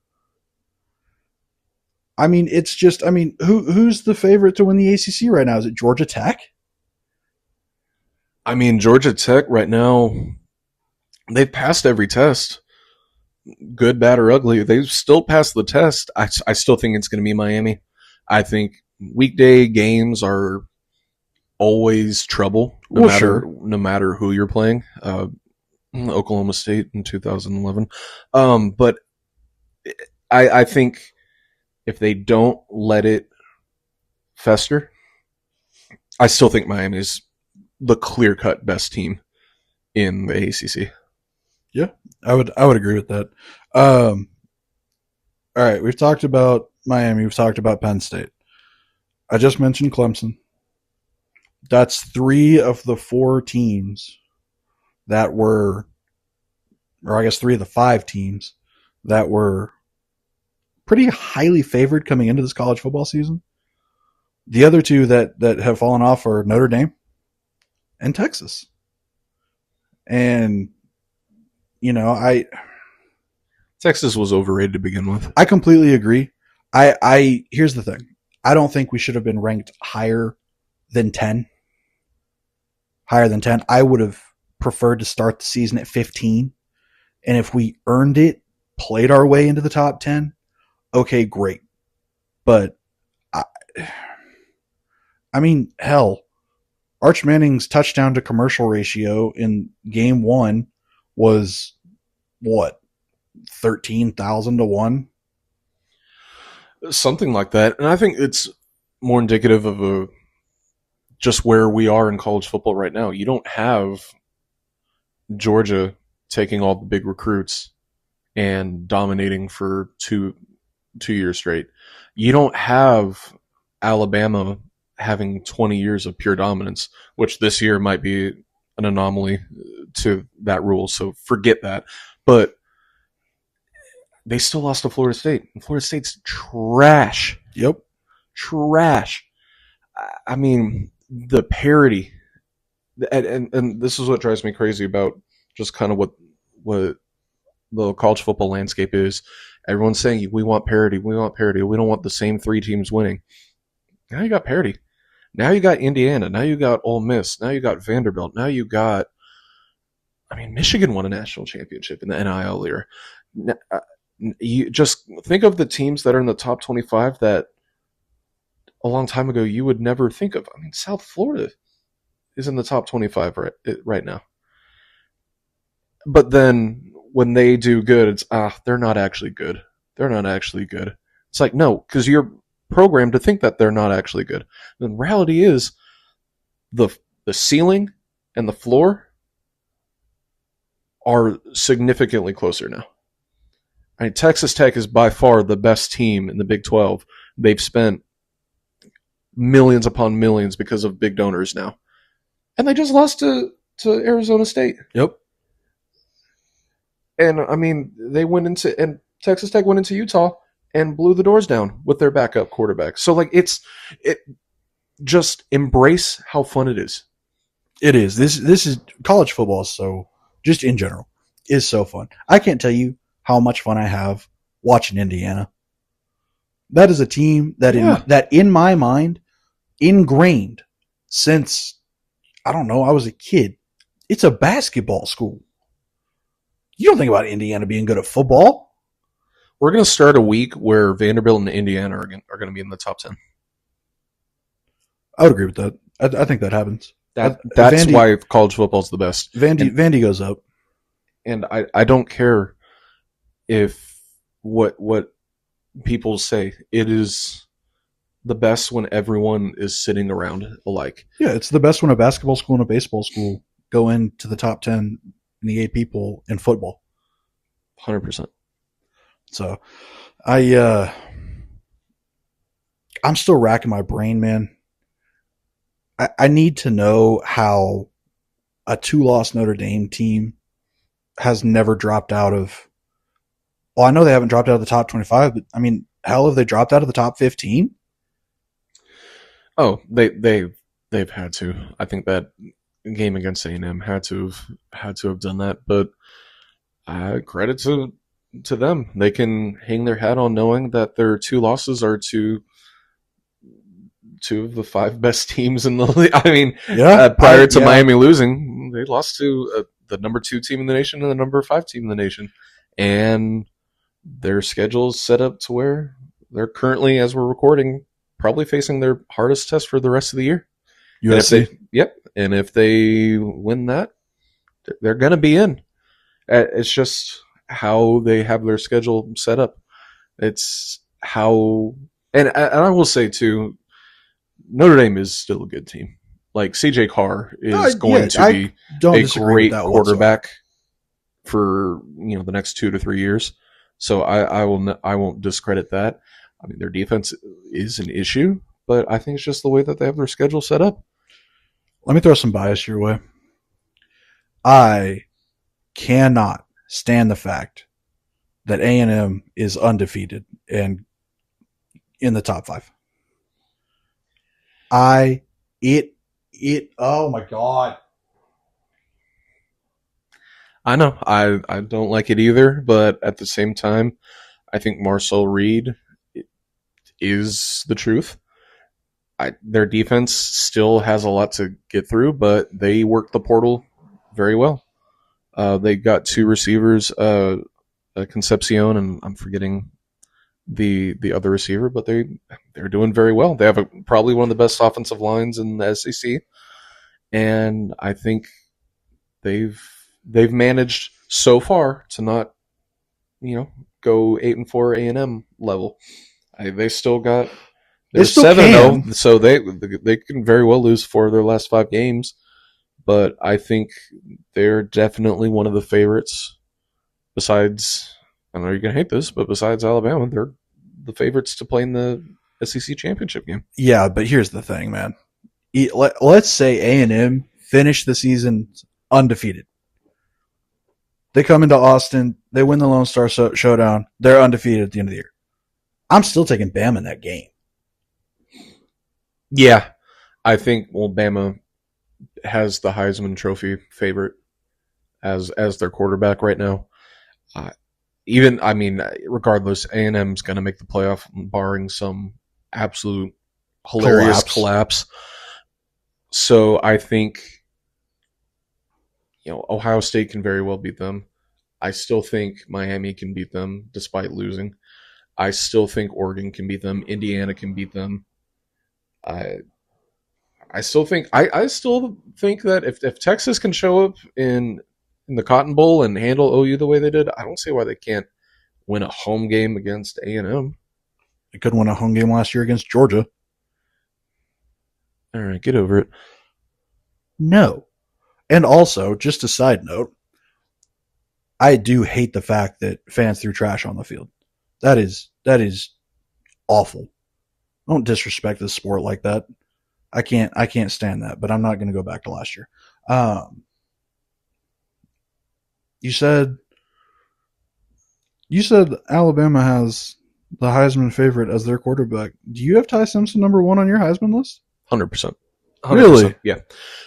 S1: I mean, it's just, I mean, who's the favorite to win the ACC right now? Is it Georgia Tech?
S2: I mean, Georgia Tech right now, they've passed every test. Good, bad, or ugly. They've still passed the test. I still think it's going to be Miami. I think weekday games are always trouble, no matter who you're playing. Oklahoma State in 2011. But I think if they don't let it fester, I still think Miami is the clear-cut best team in the ACC.
S1: Yeah, I would agree with that. All right, we've talked about Miami. We've talked about Penn State. I just mentioned Clemson. That's 3 of the 4 teams that were, or I guess 3 of the 5 teams that were pretty highly favored coming into this college football season. The other 2 that have fallen off are Notre Dame and Texas. And,
S2: Texas was overrated to begin with.
S1: I completely agree. Here's the thing. I don't think we should have been ranked higher than 10. Higher than 10. I would have preferred to start the season at 15. And if we earned it, played our way into the top 10, okay, great. But I mean, hell, Arch Manning's touchdown to commercial ratio in game 1 was what? 13,000 to 1?
S2: Something like that. And I think it's more indicative of just where we are in college football right now. You don't have Georgia taking all the big recruits and dominating for two years straight. You don't have Alabama having 20 years of pure dominance, which this year might be an anomaly to that rule, so forget that. But they still lost to Florida State. And Florida State's trash.
S1: Yep.
S2: Trash. I mean, the parity. And this is what drives me crazy about just kind of what the college football landscape is. Everyone's saying, we want parity. We want parity. We don't want the same 3 teams winning. Now you got parity. Now you got Indiana. Now you got Ole Miss. Now you got Vanderbilt. Now you got I mean, Michigan won a national championship in the NIL era. You just think of the teams that are in the top 25 that a long time ago you would never think of. I mean, South Florida is in the top 25 right now. But then when they do good, it's they're not actually good. They're not actually good. It's like no, because you're programmed to think that they're not actually good. The reality is the the ceiling and the floor are significantly closer now. I mean, Texas Tech is by far the best team in the Big 12. They've spent millions upon millions because of big donors now, and they just lost to Arizona State.
S1: Yep.
S2: And I mean, and Texas Tech went into Utah and blew the doors down with their backup quarterback. So like it just embrace how fun it is.
S1: It is. This is college football. So just in general is so fun. I can't tell you how much fun I have watching Indiana. That is a team that in my mind ingrained since I don't know, I was a kid. It's a basketball school. You don't think about Indiana being good at football.
S2: We're going to start a week where Vanderbilt and Indiana are going to be in the top 10.
S1: I would agree with that. I think that happens.
S2: That's
S1: Vandy,
S2: why college football is the best.
S1: Vandy goes up.
S2: And I don't care if what people say. It is the best when everyone is sitting around alike.
S1: Yeah, it's the best when a basketball school and a baseball school go into the top 10 in the 8 people in football.
S2: 100%.
S1: So I'm still racking my brain, man. I need to know how a 2-loss Notre Dame team has never dropped out of. Well, I know they haven't dropped out of the top 25, but I mean, hell, have they dropped out of the top 15?
S2: Oh, they've had to. I think that game against A&M had to have done that. But credit to them. They can hang their hat on knowing that their 2 losses are to two of the 5 best teams in the league. I mean, prior to Miami losing, they lost to the number 2 team in the nation and the number 5 team in the nation. And their schedule is set up to where they're currently, as we're recording, probably facing their hardest test for the rest of the year.
S1: USC.
S2: And if they win that, they're going to be in. It's just how they have their schedule set up. It's how, and I will say too, Notre Dame is still a good team. Like CJ Carr is going to be a great quarterback for the next 2 to 3 years. So I won't discredit that. I mean, their defense is an issue, but I think it's just the way that they have their schedule set up.
S1: Let me throw some bias your way. I cannot stand the fact that A&M is undefeated and in the top 5. Oh my God.
S2: I know. I don't like it either, but at the same time, I think Marcel Reed is the truth. Their defense still has a lot to get through, but they work the portal very well. They got 2 receivers, Concepcion, and I'm forgetting the other receiver, but they're doing very well. They have probably one of the best offensive lines in the SEC, and I think they've managed so far to not go 8-4 A&M level. They still got. They're 7-0, so they can very well lose 4 of their last 5 games. But I think they're definitely one of the favorites. Besides, I know you're going to hate this, but besides Alabama, they're the favorites to play in the SEC championship game.
S1: Yeah, but here's the thing, man. Let's say A&M finish the season undefeated. They come into Austin, they win the Lone Star Showdown, they're undefeated at the end of the year. I'm still taking Bama in that game.
S2: Yeah, I think Bama has the Heisman Trophy favorite as their quarterback right now. Regardless, A&M's going to make the playoff, barring some absolute hilarious collapse. So I think, Ohio State can very well beat them. I still think Miami can beat them despite losing. I still think Oregon can beat them. Indiana can beat them. I I still think that if Texas can show up in the Cotton Bowl and handle OU the way they did, I don't see why they can't win a home game against A&M.
S1: They couldn't win a home game last year against Georgia.
S2: All right, get over it.
S1: No. And also, just a side note, I do hate the fact that fans threw trash on the field. That is awful. Don't disrespect the sport like that. I can't stand that, but I'm not going to go back to last year. Um, you said you said Alabama has the Heisman favorite as their quarterback. Do you have Ty Simpson number one on your Heisman list?
S2: 100%. 100%.
S1: Really?
S2: Yeah.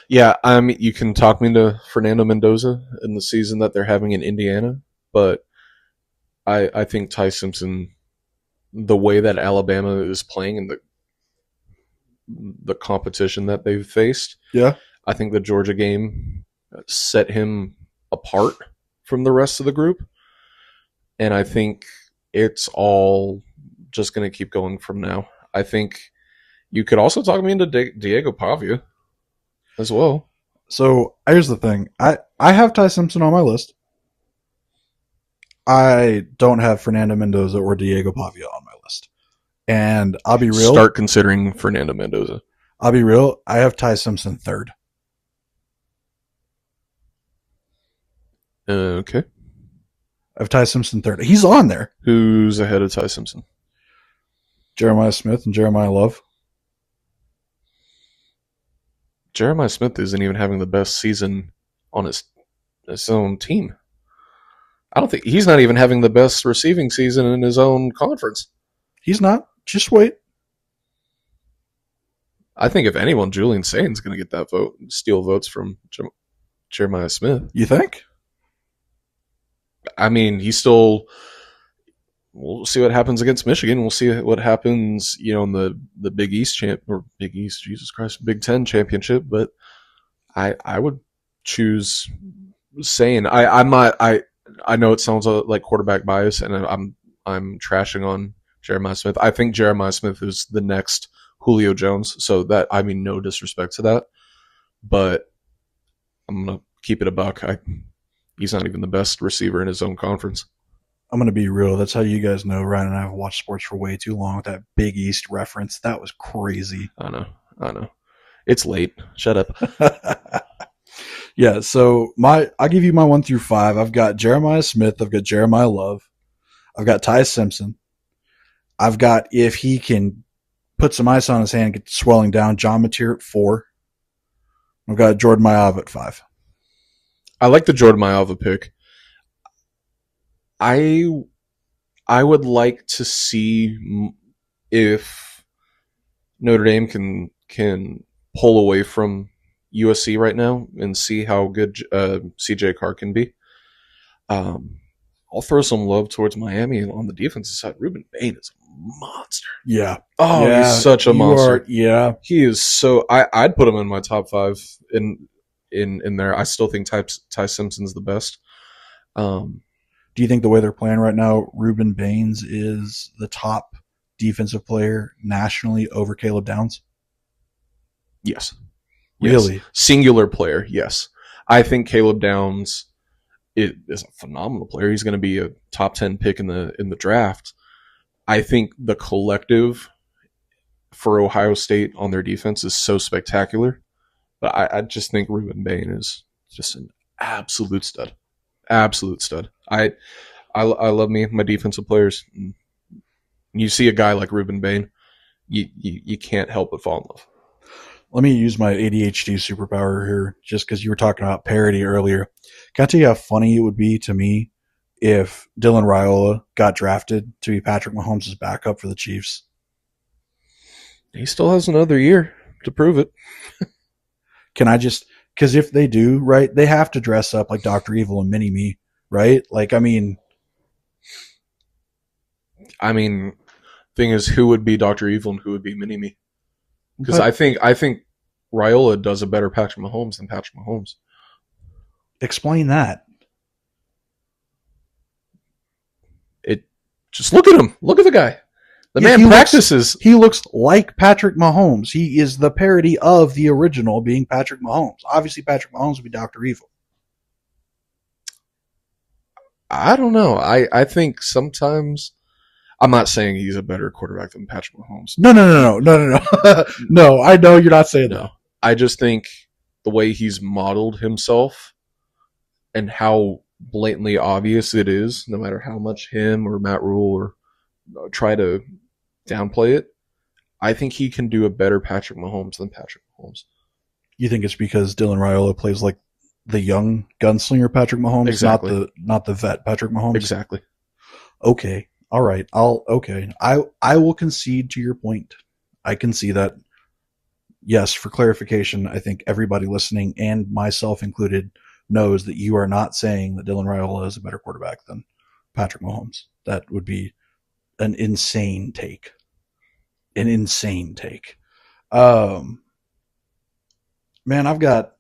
S2: Yeah, you can talk me into Fernando Mendoza in the season that they're having in Indiana, but I think Ty Simpson, the way that Alabama is playing and the competition that they've faced,
S1: Yeah.
S2: I think the Georgia game set him apart from the rest of the group. And I think it's all just going to keep going from now. I think you could also talk me into Diego Pavia as well.
S1: So here's the thing. I have Ty Simpson on my list. I don't have Fernando Mendoza or Diego Pavia on my list. And I'll be real.
S2: Start considering Fernando Mendoza.
S1: I'll be real. I have Ty Simpson third.
S2: Okay.
S1: I have Ty Simpson third. He's on there.
S2: Who's ahead of Ty Simpson?
S1: Jeremiah Smith and Jeremiah Love.
S2: Jeremiah Smith isn't even having the best season on his own team. I don't think he's not even having the best receiving season in his own conference.
S1: He's not. Just wait.
S2: I think if anyone, Julian Sain's going to get that vote, steal votes from Jeremiah Smith.
S1: You think?
S2: I mean, he's still. We'll see what happens against Michigan. We'll see what happens, in the Big East Big East, Jesus Christ, Big Ten championship. But I would choose Sain. I'm not. I know it sounds like quarterback bias, and I'm trashing on Jeremiah Smith. I think Jeremiah Smith is the next Julio Jones. So that, I mean, no disrespect to that, but I'm gonna keep it a buck. He's not even the best receiver in his own conference.
S1: I'm going to be real. That's how you guys know Ryan and I have watched sports for way too long with that Big East reference. That was crazy.
S2: I know. It's late. Shut
S1: up. Yeah, so I'll give you my 1 through 5. I've got Jeremiah Smith. I've got Jeremiah Love. I've got Ty Simpson. I've got, if he can put some ice on his hand, get swelling down, John Mateer at 4. I've got Jordan Mailata at 5.
S2: I like the Jordan Mailata pick. I would like to see if Notre Dame can pull away from USC right now and see how good CJ Carr can be. I'll throw some love towards Miami on the defensive side. Ruben Bain is a monster.
S1: Yeah.
S2: Oh,
S1: yeah,
S2: he's such a monster.
S1: Yeah.
S2: He is so. I'd put him in my top 5 in there. I still think Ty Simpson's the best.
S1: Do you think the way they're playing right now, Ruben Baines is the top defensive player nationally over Caleb Downs?
S2: Yes.
S1: Really?
S2: Yes. Singular player, yes. I think Caleb Downs is a phenomenal player. He's going to be a top 10 pick in the draft. I think the collective for Ohio State on their defense is so spectacular. But I just think Ruben Bain is just an absolute stud. Absolute stud. I love my defensive players. You see a guy like Ruben Bain, you can't help but fall in love.
S1: Let me use my ADHD superpower here, just because you were talking about parody earlier. Can I tell you how funny it would be to me if Dylan Raiola got drafted to be Patrick Mahomes' backup for the Chiefs?
S2: He still has another year to prove it.
S1: Can I just, because if they do, right, they have to dress up like Dr. Evil and Mini-Me, right? Like, I mean,
S2: thing is, who would be Dr. Evil and who would be Mini-Me? Because I think Raiola does a better Patrick Mahomes than Patrick Mahomes.
S1: Explain that.
S2: It just look at him. Look at the guy. The
S1: Yeah,
S2: man practices.
S1: he looks like Patrick Mahomes. He is the parody of the original being Patrick Mahomes. Obviously, Patrick Mahomes would be Dr. Evil.
S2: I don't know. I think sometimes I'm not saying he's a better quarterback than Patrick Mahomes.
S1: No. No, I know you're not saying
S2: No,
S1: that.
S2: I just think the way he's modeled himself and how blatantly obvious it is, no matter how much him or Matt Rule or try to downplay it, I think he can do a better Patrick Mahomes than Patrick Mahomes.
S1: You think it's because Dylan Raiola plays like the young gunslinger Patrick Mahomes,
S2: Exactly.
S1: not the vet Patrick Mahomes?
S2: Exactly.
S1: Okay. All right. I will concede to your point. I can see that. Yes, for clarification, I think everybody listening and myself included knows that you are not saying that Dylan Raiola is a better quarterback than Patrick Mahomes. That would be an insane take. An insane take. Um, man, I've got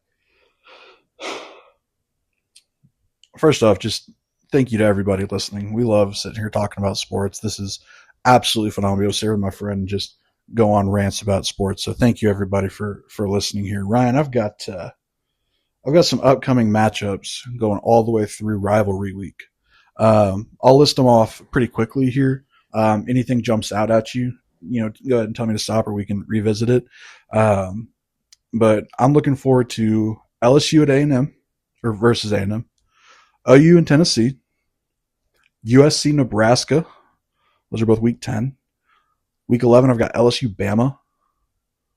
S1: first off, just thank you to everybody listening. We love sitting here talking about sports. This is absolutely phenomenal. I was here with my friend and just go on rants about sports. So thank you everybody for listening here. Ryan, I've got some upcoming matchups going all the way through rivalry week. I'll list them off pretty quickly here. Anything jumps out at you, go ahead and tell me to stop, or we can revisit it. Um, but I'm looking forward to LSU at A&M or versus A&M, OU and Tennessee, USC, Nebraska. Those are both week 10. Week 11, I've got LSU, Bama.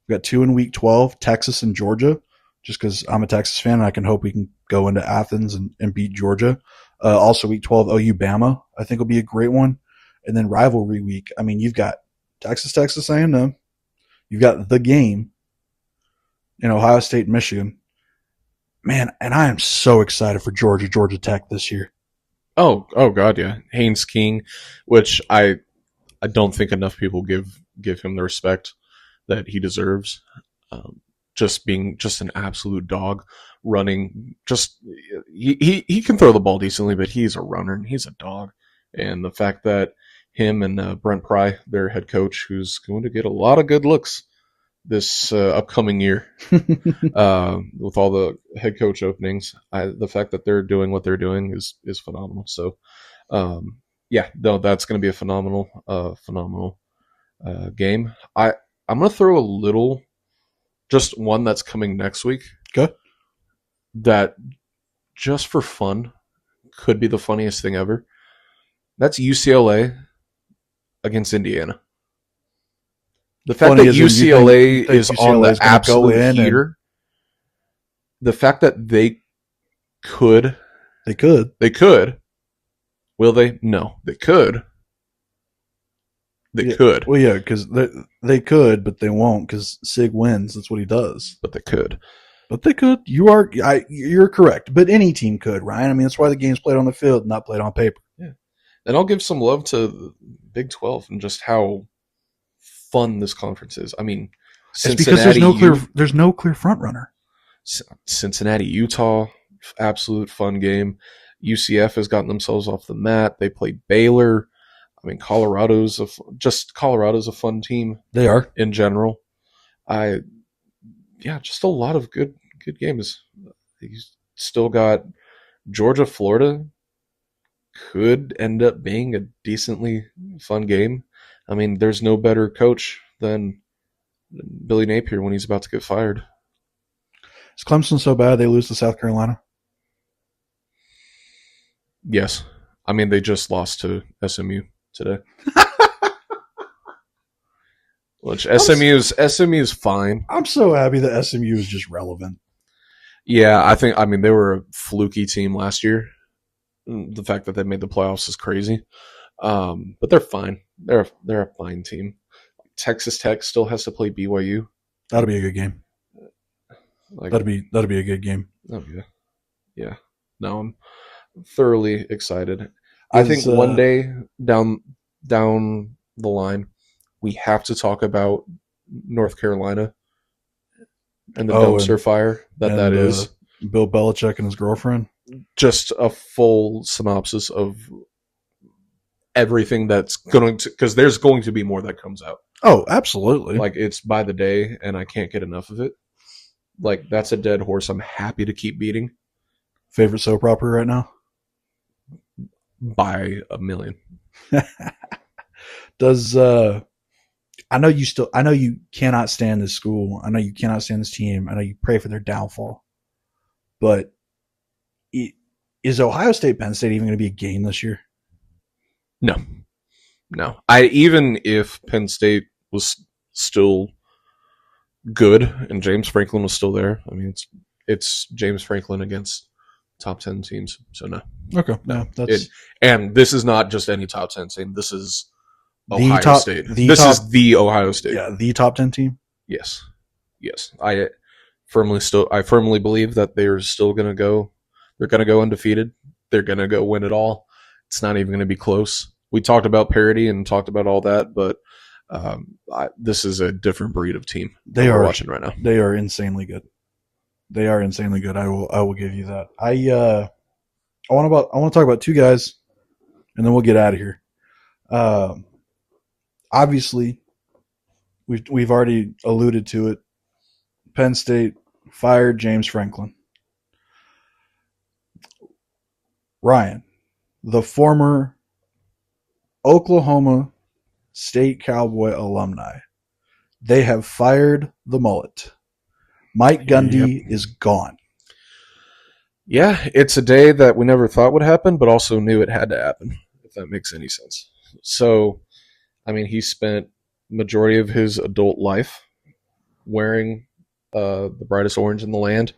S1: We've got two in week 12, Texas and Georgia, just because I'm a Texas fan and I can hope we can go into Athens and beat Georgia. Also, week 12, OU, Bama, I think will be a great one. And then rivalry week, I mean, you've got Texas A&M. You've got the game in Ohio State, Michigan. Man, and I am so excited for Georgia Tech this year.
S2: Oh God, yeah. Haynes King, which I don't think enough people give him the respect that he deserves. Just being just an absolute dog, running. Just he can throw the ball decently, but he's a runner and he's a dog. And the fact that him and Brent Pry, their head coach, who's going to get a lot of good looks this upcoming year with all the head coach openings, the fact that they're doing what they're doing is phenomenal. So, yeah, no, that's going to be a phenomenal game. I'm going to throw a little, just one that's coming next week.
S1: Okay.
S2: That just for fun could be the funniest thing ever. That's UCLA against Indiana. The fact
S1: Funny
S2: that
S1: as in
S2: UCLA is
S1: UCLA
S2: on the
S1: is gonna go
S2: absolute
S1: in
S2: heater, the fact that they could,
S1: They could.
S2: will they? No, they could. They
S1: Yeah.
S2: could,
S1: Well, yeah, because they could, but they won't because Sig wins. That's what he does.
S2: but they could.
S1: But they could. You're correct. But any team could, Ryan. I mean, that's why the game's played on the field, not played on paper.
S2: Yeah. And I'll give some love to Big 12 and just how fun this conference is. I mean,
S1: It's because there's no clear front runner.
S2: Cincinnati, Utah, absolute fun game. UCF has gotten themselves off the mat. They play Baylor. I mean, Colorado's a fun team
S1: They are.
S2: in general. Just a lot of good games. You still got Georgia, Florida could end up being a decently fun game. I mean, there's no better coach than Billy Napier when he's about to get fired.
S1: Is Clemson so bad they lose to South Carolina?
S2: Yes. I mean, they just lost to SMU today. Which SMU's fine.
S1: I'm so happy that SMU is just relevant.
S2: Yeah, they were a fluky team last year. The fact that they made the playoffs is crazy. But they're fine. They're a fine team. Texas Tech still has to play BYU.
S1: That'll be a good game. That'll be a good game.
S2: Oh yeah. Yeah. No, I'm thoroughly excited. I think one day down the line, we have to talk about North Carolina and the dumpster fire that is.
S1: Bill Belichick and his girlfriend.
S2: just a full synopsis of everything that's going to, because there's going to be more that comes out.
S1: Oh, absolutely.
S2: Like, it's by the day, and I can't get enough of it. Like, that's a dead horse I'm happy to keep beating
S1: Favorite soap opera right now?
S2: by a million.
S1: Does I know you cannot stand this school. I know you cannot stand this team. I know you pray for their downfall. But is Ohio State Penn State even going to be a game this year?
S2: No. No. Even if Penn State was still good and James Franklin was still there, I mean, it's James Franklin against top 10 teams. So no.
S1: Okay. No, that's
S2: and this is not just any top 10 team. This is
S1: the
S2: Ohio
S1: top
S2: State.
S1: the
S2: This
S1: top
S2: is the Ohio State.
S1: yeah, the top 10 team.
S2: Yes. Yes. I firmly believe that they're still going to go. They're going to go undefeated. They're going to go win it all. It's not even going to be close. We talked about parity and talked about all that, but this is a different breed of team
S1: They are
S2: watching right now.
S1: They are insanely good. They are insanely good. I will give you that. I want to talk about two guys, and then we'll get out of here. Obviously, we've already alluded to it. Penn State fired James Franklin. Ryan, the former Oklahoma State Cowboy alumni, they have fired the mullet. Mike Gundy is gone.
S2: Yeah, it's a day that we never thought would happen, but also knew it had to happen, if that makes any sense. So, I mean, he spent majority of his adult life wearing the brightest orange in the land.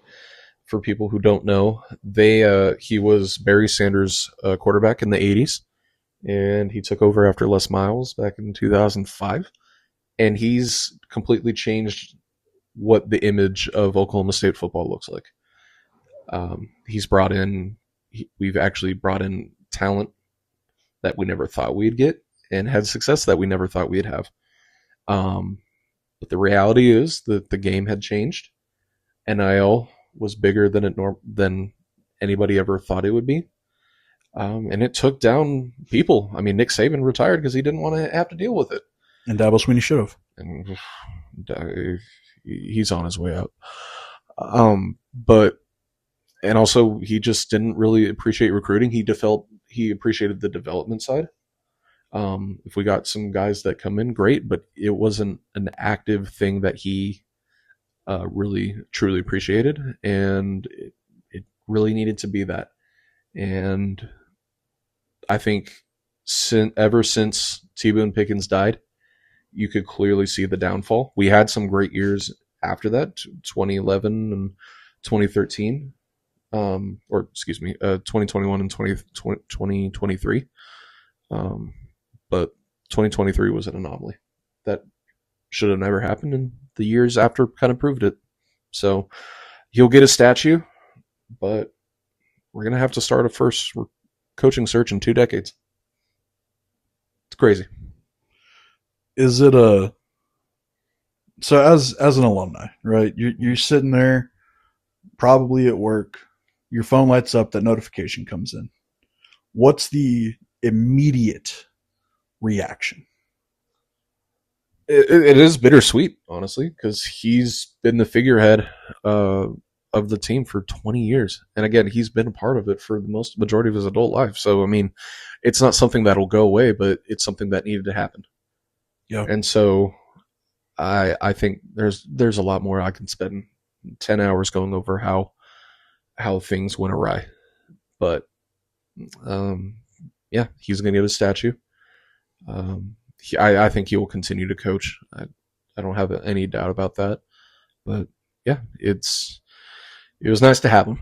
S2: For people who don't know, he was Barry Sanders' quarterback in the 80s, and he took over after Les Miles back in 2005. And he's completely changed what the image of Oklahoma State football looks like. We've actually brought in talent that we never thought we'd get, and had success that we never thought we'd have. But the reality is that the game had changed. NIL was bigger than anybody ever thought it would be. And it took down people. I mean, Nick Saban retired because he didn't want to have to deal with it.
S1: And Dabo Swinney should have.
S2: And he's on his way out. But also he just didn't really appreciate recruiting. He appreciated the development side. If we got some guys that come in, great, but it wasn't an active thing that he really truly appreciated, and it really needed to be that. And I think ever since T-Boone Pickens died, you could clearly see the downfall. We had some great years after that, 2011 and 2013, 2021 and 2023. But 2023 was an anomaly that should have never happened, and the years after kind of proved it. So he'll get a statue, but we're going to have to start a first coaching search in 2 decades. It's crazy.
S1: Is it so as an alumni, right? You're sitting there, probably at work, your phone lights up, that notification comes in. What's the immediate reaction?
S2: It is bittersweet, honestly, because he's been the figurehead of the team for 20 years. And again, he's been a part of it for the majority of his adult life. So, I mean, it's not something that'll go away, but it's something that needed to happen.
S1: Yeah.
S2: And so I think there's a lot more. I can spend 10 hours going over how things went awry. But yeah, he's going to get a statue. I think he will continue to coach. I don't have any doubt about that. But yeah, it was nice to have him.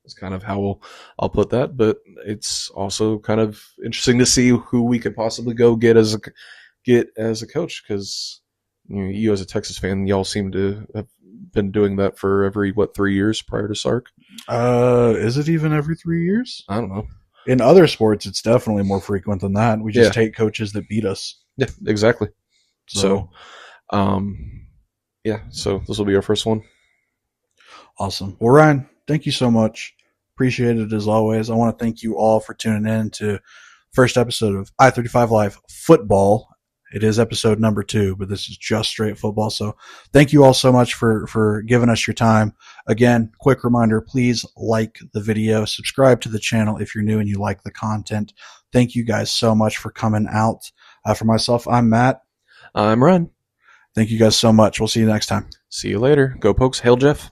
S2: That's kind of how I'll put that. But it's also kind of interesting to see who we could possibly go get as a coach, because you as a Texas fan, y'all seem to have been doing that for every 3 years prior to Sark.
S1: Is it even every 3 years?
S2: I don't know.
S1: In other sports, it's definitely more frequent than that. We just take coaches that beat us.
S2: Yeah, exactly. So yeah, so this will be our first one.
S1: Awesome. Well, Ryan, Thank you so much. Appreciate it as always. I want to thank you all for tuning in to first episode of I35 Live Football. It is episode number 2, but this is just straight football. So thank you all so much for giving us your time. Again, quick reminder, please like the video, subscribe to the channel if you're new and you like the content. Thank you guys so much for coming out. For myself, I'm Matt.
S2: I'm Ren.
S1: Thank you guys so much. We'll see you next time.
S2: See you later. Go Pokes. Hail Jeff.